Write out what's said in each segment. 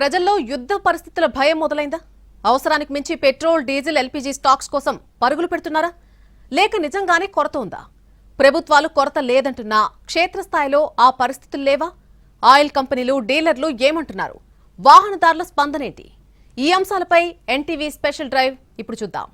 ప్రజల్లో యుద్ధ పరిస్థితుల భయం మొదలైందా? అవసరానికి మించి పెట్రోల్, డీజిల్, ఎల్పీజీ స్టాక్స్ కోసం పరుగులు పెడుతున్నారా? లేక నిజంగానే కొరత ఉందా? ప్రభుత్వాలు కొరత లేదంటున్నా క్షేత్రస్థాయిలో ఆ పరిస్థితులు లేవా? ఆయిల్ కంపెనీలు, డీలర్లు ఏమంటున్నారు? వాహనదారుల స్పందనేంటి? ఈ అంశాలపై ఎన్టీవీ స్పెషల్ డ్రైవ్ ఇప్పుడు చూద్దాం.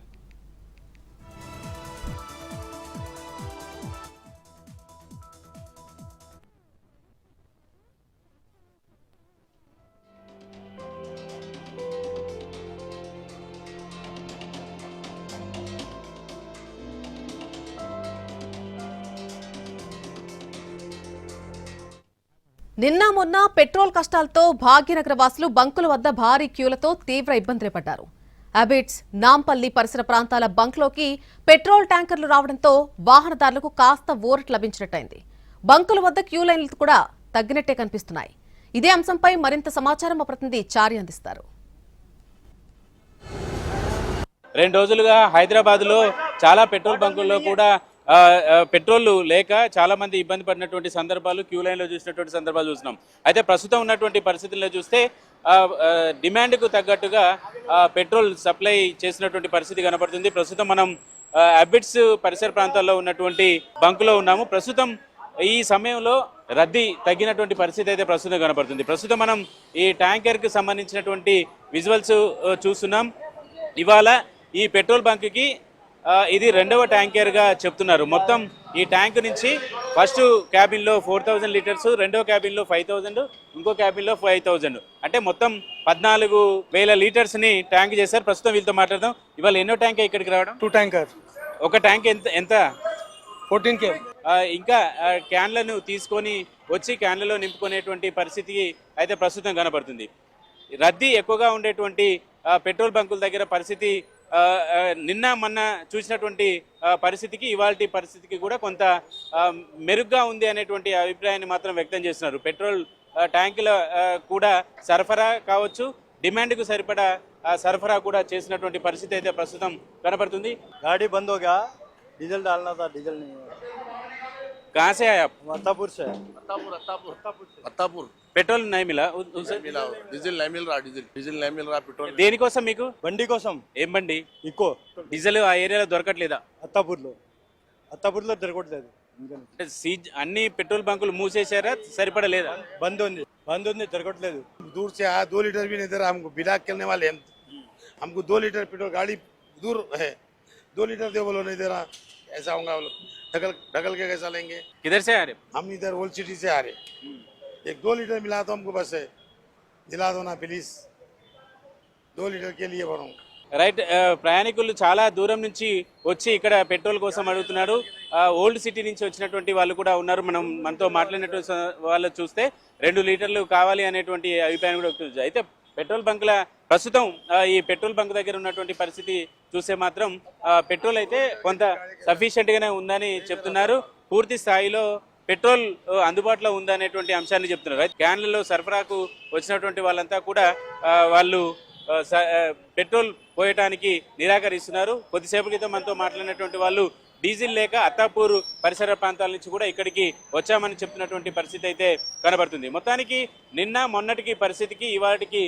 నిన్న మొన్న పెట్రోల్ కష్టాలతో భాగ్యనగర వాసులు బంకుల వద్ద భారీ క్యూలతో తీవ్ర ఇబ్బందులు పడ్డారు. అబిడ్స్, నాంపల్లి పరిసర ప్రాంతాల బంక్లోకి పెట్రోల్ ట్యాంకర్లు రావడంతో వాహనదారులకు కాస్త ఊరట లభించినట్టయింది. బంకుల వద్ద క్యూ లైన్లు కూడా తగ్గినట్టే కనిపిస్తున్నాయి. ఇదే అంశంపై మరింత సమాచారం మా ప్రతినిధి చారి అందిస్తారు. 2 రోజులుగా హైదరాబాద్లో చాలా పెట్రోల్ బంకుల్లో కూడా పెట్రోల్ లేక చాలా మంది ఇబ్బంది పడినటువంటి సందర్భాలు, క్యూ లైన్లో చూసినటువంటి సందర్భాలు చూస్తున్నాం. అయితే ప్రస్తుతం ఉన్నటువంటి పరిస్థితుల్లో చూస్తే డిమాండ్కు తగ్గట్టుగా పెట్రోల్ సప్లై చేసినటువంటి పరిస్థితి కనబడుతుంది. ప్రస్తుతం మనం అబిడ్స్ పరిసర ప్రాంతాల్లో ఉన్నటువంటి బంకులో ఉన్నాము. ప్రస్తుతం ఈ సమయంలో రద్దీ తగ్గినటువంటి పరిస్థితి అయితే ప్రస్తుతం కనబడుతుంది. ప్రస్తుతం మనం ఈ ట్యాంకర్కి సంబంధించినటువంటి విజువల్స్ చూస్తున్నాం. ఇవాళ ఈ పెట్రోల్ బంక్కి ఇది 2వ ట్యాంకర్గా చెప్తున్నారు. మొత్తం ఈ ట్యాంక్ నుంచి ఫస్ట్ క్యాబిన్లో 4000 లీటర్స్, రెండో క్యాబిన్లో 5000, ఇంకో క్యాబిన్లో 5000, అంటే మొత్తం 14,000 లీటర్స్ని ట్యాంక్ చేశారు. ప్రస్తుతం వీళ్ళతో మాట్లాడదాం. ఇవాళ ఎన్నో ట్యాంక్ ఇక్కడికి రావడం? 2 ట్యాంకర్. ఒక ట్యాంక్ ఎంత 14K. ఇంకా క్యాన్లను తీసుకొని వచ్చి క్యాన్లలో నింపుకునేటువంటి పరిస్థితి అయితే ప్రస్తుతం కనబడుతుంది. రద్దీ ఎక్కువగా ఉండేటువంటి పెట్రోల్ బంకుల దగ్గర పరిస్థితి నిన్న మొన్న చూసినటువంటి పరిస్థితికి ఇవాల్టి పరిస్థితికి కూడా కొంత మెరుగ్గా ఉంది అనేటువంటి అభిప్రాయాన్ని మాత్రం వ్యక్తం చేస్తున్నారు. పెట్రోల్ ట్యాంకుల కూడా సరఫరా కావచ్చు, డిమాండ్కు సరిపడా సరఫరా కూడా చేసినటువంటి పరిస్థితి అయితే ప్రస్తుతం కనబడుతుంది. गाड़ी बंद हो गया, डीजल डालना था, डीजल नहीं है. कहाँ से आए आप? अत्तापुर से. अत्तापुर पेट्रोल नहीं मिला मिला, डीजल नहीं मिल रहा, डीजल नहीं मिल रहा, पेट्रोल దేనికోసం మీకు? బండి కోసం. ఏం బండి? ఇకో. డీజిల్ ఆ ఏరియాలో దొరకట్లేదా? అత్తాపూర్లో దొరకట్లేదు. అన్ని పెట్రోల్ బంకులు మూసేశారా? సరిపడలేదా? బంద్ ఉంది, దొరకట్లేదు. दूर से आया, 2 लीटर भी नहीं दे रहा हमको, बिना खेलने वाले हमको 2 लीटर पेट्रोल, गाड़ी दूर है, 2 लीटर दे बोलो, नहीं दे रहा. ऐसा होगा, ढकल के कैसा लेंगे? किधर से आ रहे? हम इधर ओल्ड सिटी से आ रहे. एक 2 लीटर मिला तो हमको बस है, दिला दो ना प्लीज, 2 लीटर के लिए भरो. రైట్. ప్రయాణికులు చాలా దూరం నుంచి వచ్చి ఇక్కడ పెట్రోల్ కోసం అడుగుతున్నారు. ఓల్డ్ సిటీ నుంచి వచ్చినటువంటి వాళ్ళు కూడా ఉన్నారు. మనతో మాట్లాడినటువంటి వాళ్ళు చూస్తే 2 లీటర్లు కావాలి అనేటువంటి అభిప్రాయం కూడా వస్తుంది. అయితే పెట్రోల్ బంకుల ప్రస్తుతం ఈ పెట్రోల్ బంక్ దగ్గర ఉన్నటువంటి పరిస్థితి చూస్తే మాత్రం పెట్రోల్ అయితే కొంత సఫిషియెంట్గానే ఉందని చెప్తున్నారు. పూర్తి స్థాయిలో పెట్రోల్ అందుబాటులో ఉందనేటువంటి అంశాన్ని చెప్తున్నారు. క్యాన్లలో సరఫరాకు వచ్చినటువంటి వాళ్ళంతా కూడా వాళ్ళు పెట్రోల్ పోయటానికి నిరాకరిస్తున్నారు. కొద్దిసేపు క్రితం మనతో మాట్లాడినటువంటి వాళ్ళు డీజిల్ లేక అత్తాపూర్ పరిసర ప్రాంతాల నుంచి కూడా ఇక్కడికి వచ్చామని చెప్తున్నటువంటి పరిస్థితి అయితే కనబడుతుంది. మొత్తానికి నిన్న మొన్నటికి పరిస్థితికి ఇవాటికి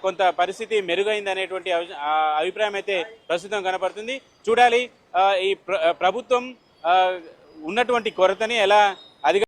కొంత పరిస్థితి మెరుగైంది అనేటువంటి అభిప్రాయం అయితే ప్రస్తుతం కనబడుతుంది. చూడాలి ఈ ప్రభుత్వం ఉన్నటువంటి కొరతని ఎలా